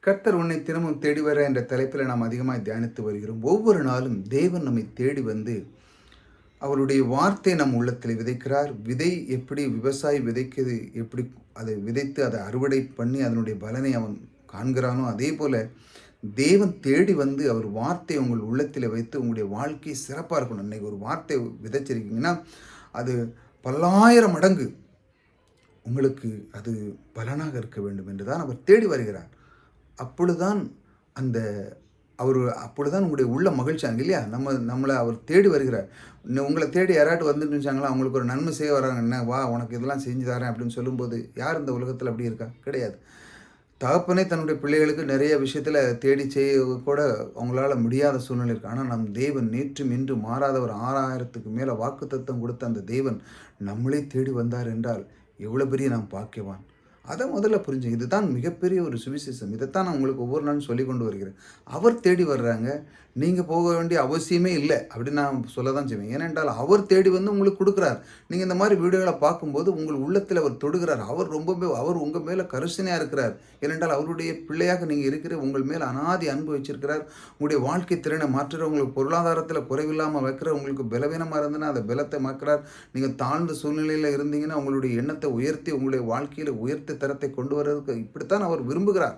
கர்த்தர் உன்னை தினமும் தேடி வர என்ற தலைப்பில் நாம் அதிகமாக தியானித்து வருகிறோம். ஒவ்வொரு நாளும் தேவன் நம்மை தேடி வந்து அவருடைய வார்த்தை நம் உள்ளத்தில் விதைக்கிறார். விதை எப்படி விவசாயி விதைக்கிறது, எப்படி அதை விதைத்து அதை அறுவடை பண்ணி அதனுடைய பலனை அவன் காண்கிறானோ, அதே போல தேவன் தேடி வந்து அவர் வார்த்தையை உங்கள் உள்ளத்தில் வைத்து உங்களுடைய வாழ்க்கை சிறப்பாக இருக்கணும். இன்றைக்கி ஒரு வார்த்தை விதைச்சிருக்கீங்கன்னா அது பல்லாயிரம் மடங்கு உங்களுக்கு அது பலனாக இருக்க வேண்டும் என்று தான் அவர் தேடி வருகிறார். அப்பொழுதுதான் அந்த அப்பொழுதுதான் உங்களுடைய உள்ள மகிழ்ச்சியாங்க இல்லையா? நம்மளை அவர் தேடி வருகிறார். உங்களை தேடி யாராட்டு வந்துட்டு இருந்துச்சாங்களா, அவங்களுக்கு ஒரு நன்மை செய்ய வராங்க, என்ன வா உனக்கு இதெல்லாம் செஞ்சு தரேன் அப்படின்னு சொல்லும்போது யார் இந்த உலகத்தில் அப்படி இருக்கா? கிடையாது. தகப்பனே தன்னுடைய பிள்ளைகளுக்கு நிறைய விஷயத்தில் தேடி செய்ய கூட அவங்களால முடியாத சூழ்நிலை இருக்குது. ஆனால் நம் தேவன் நேற்றும் இன்று மாறாதவர், 6000க்கு மேலே வாக்குத்தத்தம் கொடுத்த அந்த தேவன் நம்மளே தேடி வந்தார் என்றால் எவ்வளோ பெரிய நாம் பாக்கியவான். அதை முதல்ல புரிஞ்சுங்க. இதுதான் மிகப்பெரிய ஒரு சுவிசேஷம். இதைத்தான் நான் உங்களுக்கு ஒவ்வொரு நாளும் சொல்லி கொண்டு வருகிறேன். அவர் தேடி வர்றாங்க, நீங்கள் போக வேண்டிய அவசியமே இல்லை அப்படின்னு நான் சொல்ல தான் செய்வேன். ஏனென்றால் அவர் தேடி வந்து உங்களுக்கு கொடுக்குறார். நீங்கள் இந்த மாதிரி வீடியோகளை பார்க்கும்போது உங்கள் உள்ளத்தில் அவர் தொடுகிறார். அவர் உங்கள் மேலே கரிசனையாக இருக்கிறார். ஏனென்றால் அவருடைய பிள்ளையாக நீங்கள் இருக்கிற உங்கள் மேலே அனாதி அன்பு வச்சிருக்கிறார். உங்களுடைய வாழ்க்கை திறனை மாற்றுற, உங்களுக்கு பொருளாதாரத்தில் குறைவில்லாமல் வைக்கிற, உங்களுக்கு பலவீனமாக இருந்ததுன்னா அதை பலத்தை மாற்றுறார். நீங்கள் தாழ்ந்த சூழ்நிலையில் இருந்தீங்கன்னா உங்களுடைய எண்ணத்தை உயர்த்தி உங்களுடைய வாழ்க்கையில் உயர்த்தி தரத்தை கொண்டு வர்றதுக்கு இப்படித்தான் அவர் விரும்புகிறார்.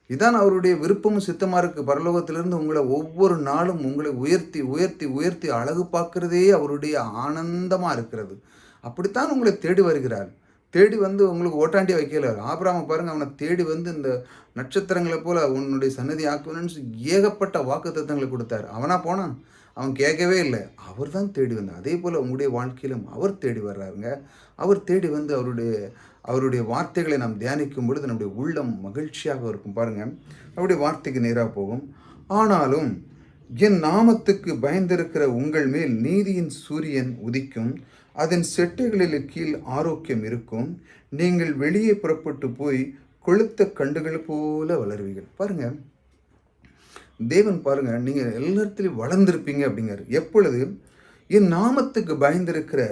இதான் அவருடைய விருப்பமும் சித்தமாக இருக்குது. பரலோகத்திலிருந்து உங்களை ஒவ்வொரு நாளும் உங்களை உயர்த்தி உயர்த்தி உயர்த்தி அழகு பார்க்குறதே அவருடைய ஆனந்தமாக இருக்கிறது. அப்படித்தான் உங்களை தேடி வருகிறார். தேடி வந்து உங்களுக்கு ஓட்டாண்டி வைக்கல. ஆபிரகாமை பாருங்கள், அவனை தேடி வந்து இந்த நட்சத்திரங்களை போல் உன்னுடைய சன்னதி ஆக்குவேன்னு ஏகப்பட்ட வாக்குத்தத்தங்களை கொடுத்தார். அவனா போனான்? அவன் கேட்கவே இல்லை. அவர் தான் தேடி வந்தார். அதே போல் உங்களுடைய வாழ்க்கையிலும் அவர் தேடி வர்றாருங்க. அவர் தேடி வந்து அவருடைய வார்த்தைகளை நாம் தியானிக்கும் பொழுது நம்முடைய உள்ளம் மகிழ்ச்சியாக இருக்கும். பாருங்கள், அவருடைய வார்த்தைக்கு நேராக போகும். ஆனாலும் என் நாமத்துக்கு பயந்திருக்கிற உங்கள் மேல் நீதியின் சூரியன் உதிக்கும், அதன் செட்டைகளில் கீழ் ஆரோக்கியம் இருக்கும், நீங்கள் வெளியே புறப்பட்டு போய் கொளுத்த கண்டுகள் போல வளருவீர்கள். பாருங்கள், தேவன் பாருங்கள், நீங்கள் எல்லாத்திலையும் வளர்ந்துருப்பீங்க அப்படிங்கிறார். எப்பொழுது என் நாமத்துக்கு பயந்திருக்கிற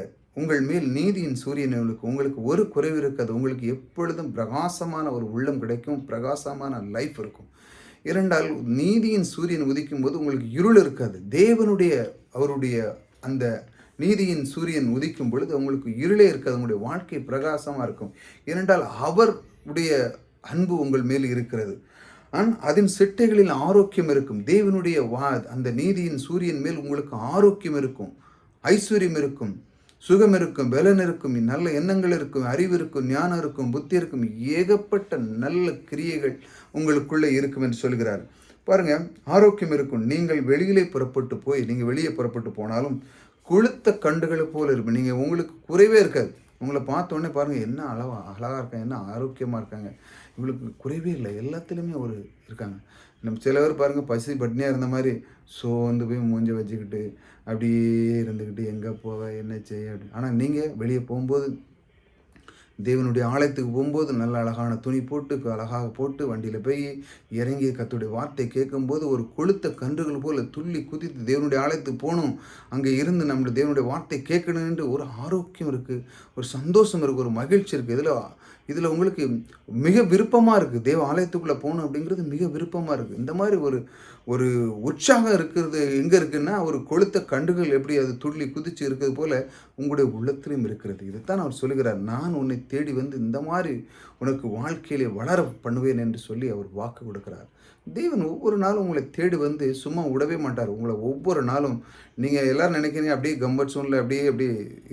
உங்கள் மேல் நீதியின் சூரியனுக்கு உங்களுக்கு ஒரு குறைவு இருக்காது. உங்களுக்கு எப்பொழுதும் பிரகாசமான ஒரு உள்ளம் கிடைக்கும், பிரகாசமான லைஃப் இருக்கும். இரண்டால் நீதியின் சூரியன் உதிக்கும் போது உங்களுக்கு இருள் இருக்காது. அவருடைய அந்த நீதியின் சூரியன் உதிக்கும் பொழுது உங்களுக்கு இருளே இருக்காது. உங்களுடைய வாழ்க்கை பிரகாசமாக இருக்கும். இரண்டால் அவருடைய அன்பு உங்கள் மேல் இருக்கிறது. அதன் செட்டைகளில் ஆரோக்கியம் இருக்கும். தேவனுடைய அந்த நீதியின் சூரியன் மேல் உங்களுக்கு ஆரோக்கியம் இருக்கும், ஐஸ்வர்யம் இருக்கும், சுகம் இருக்கும், பலன் இருக்கும், நல்ல எண்ணங்கள் இருக்கும், அறிவு இருக்கும், ஞானம் இருக்கும், புத்தி இருக்கும், ஏகப்பட்ட நல்ல கிரியைகள் உங்களுக்குள்ளே இருக்கும் என்று சொல்கிறார். பாருங்கள், ஆரோக்கியம் இருக்கும். நீங்கள் வெளியே புறப்பட்டு போனாலும் கொளுத்த கண்டுகளை போல் இருக்கும். நீங்கள் உங்களுக்கு குறைவே இருக்காது. உங்களை பார்த்த உடனே பாருங்கள், என்ன அழகாக இருக்காங்க, என்ன ஆரோக்கியமாக இருக்காங்க, இவங்களுக்கு குறைவே இல்லை. எல்லாத்துலேயுமே இருக்காங்க. நம்ம சில பேர் பாருங்கள், பசி பட்னியாக இருந்த மாதிரி சோர்ந்து போய் மூஞ்ச வச்சுக்கிட்டு அப்படியே இருந்துக்கிட்டு எங்கே போக என்ன செய்ய அப்படி. ஆனால் நீங்கள் வெளியே போகும்போது, தேவனுடைய ஆலயத்துக்கு போகும்போது நல்ல அழகான துணி போட்டு அழகாக போட்டு வண்டியில் போய் இறங்கி கர்த்தருடைய வார்த்தை கேட்கும்போது ஒரு கொளுத்த கன்றுகள் போல் துள்ளி குதித்து தேவனுடைய ஆலயத்துக்கு போகணும், அங்கே இருந்து நம்மளுடைய தேவனுடைய வார்த்தை கேட்கணுன்ட்டு ஒரு ஆரோக்கியம் இருக்குது, ஒரு சந்தோஷம் இருக்குது, ஒரு மகிழ்ச்சி இருக்குது. இதில் உங்களுக்கு மிக விருப்பமாக இருக்குது. தேவ ஆலயத்துக்குள்ளே போகணும் அப்படிங்கிறது மிக விருப்பமாக இருக்குது. இந்த மாதிரி ஒரு உற்சாகம் இருக்கிறது எங்கே இருக்குன்னா, ஒரு கொளுத்த கண்டுகள் எப்படி அது துள்ளி குதித்து இருக்கிறது போல் உங்களுடைய உள்ளத்திலையும் இருக்கிறது. இதைத்தான் அவர் சொல்லுகிறார், நான் உன்னை தேடி வந்து இந்த மாதிரி உனக்கு வாழ்க்கையிலே வளர பண்ணுவேன் என்று சொல்லி அவர் வாக்கு கொடுக்கிறார். தேவன் ஒவ்வொரு நாளும் உங்களை தேடி வந்து சும்மா விடவே மாட்டார். உங்களை ஒவ்வொரு நாளும் நீங்கள் எல்லோரும் நினைக்கிறீங்க அப்படியே கம்பர்ட் ஜோனில் அப்படியே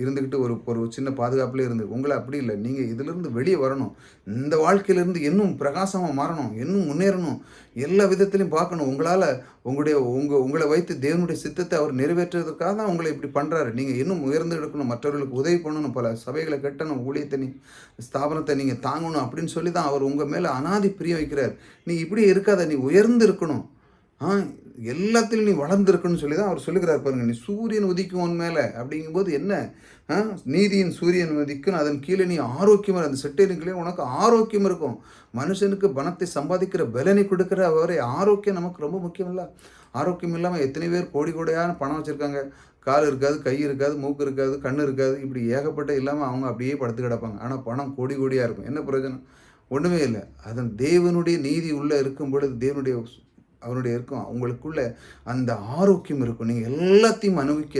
இருந்துக்கிட்டு ஒரு சின்ன பாதுகாப்புலேயே இருந்து, உங்களை அப்படி இல்லை. நீங்கள் இதிலிருந்து வெளியே வரணும். இந்த வாழ்க்கையிலேருந்து இன்னும் பிரகாசமாக மாறணும், இன்னும் முன்னேறணும், எல்லா விதத்திலையும் பார்க்கணும். உங்களை வைத்து தேவனுடைய சித்தத்தை அவர் நிறைவேற்றுவதற்காக தான் உங்களை இப்படி பண்ணுறாரு. நீங்கள் இன்னும் உயர்ந்து எடுக்கணும், மற்றவர்களுக்கு உதவி பண்ணணும், பல சபைகளை கட்டணும், ஊழியத்தை ஸ்தாபனத்தை நீங்கள் தாங்கணும் அப்படின்னு சொல்லி தான் அவர் உங்கள் மேலே அனாதி பிரியம் வைக்கிறார். நீ இப்படி இருக்காத, நீ உயர்ந்து இருக்கணும், எல்லாத்திலும் நீ வளர்ந்துருக்குன்னு சொல்லி தான் அவர் சொல்லுகிறார். பாருங்கள், நீ சூரியன் உதிக்கும் உன் மேலே அப்படிங்கும்போது என்ன, நீதியின் சூரியன் உதிக்கும், அதன் கீழே நீ ஆரோக்கியமாக, அந்த செட்டையிலே உனக்கு ஆரோக்கியம் இருக்கும். மனுஷனுக்கு பணத்தை சம்பாதிக்கிற பலனை கொடுக்குற அவரை ஆரோக்கியம் நமக்கு ரொம்ப முக்கியம் இல்லை. ஆரோக்கியம் இல்லாமல் எத்தனை பேர் கோடியான பணம் வச்சுருக்காங்க, கால் இருக்காது, கை இருக்காது, மூக்கு இருக்காது, கண் இருக்காது, இப்படி ஏகப்பட்ட இல்லாமல் அவங்க அப்படியே படுத்து கிடப்பாங்க. ஆனால் பணம் கோடியாக இருக்கும். என்ன பிரயோஜனம்? ஒன்றுமே இல்லை. அதன் தேவனுடைய நீதி உள்ளே இருக்கும் பொழுது தேவனுடைய அவருடைய இருக்கும் உங்களுக்குள்ள அந்த ஆரோக்கியம் இருக்கும். நீங்கள் எல்லாத்தையும் அனுபவிக்க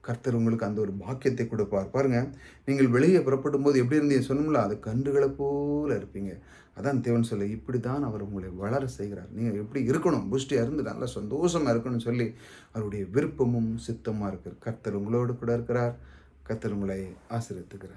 கர்த்தர் உங்களுக்கு அந்த ஒரு பாக்கியத்தை கொடுப்பார். பாருங்க, நீங்கள் வெளியே புறப்படும் போது எப்படி இருந்தீங்க சொன்னோம்ல, அது கன்றுகளை போல இருப்பீங்க. அதான் தேவன் சொல்ல, இப்படி தான் அவர் உங்களை வளர செய்கிறார். நீங்கள் எப்படி இருக்கணும், புஷ்டியாக இருந்து நல்லா சந்தோஷமாக இருக்கணும்னு சொல்லி அவருடைய விருப்பமும் சித்தமாக இருக்கிற கர்த்தர் உங்களோடு கூட இருக்கிறார். கர்த்தர் உங்களை ஆசீர்வதிக்கிறார்.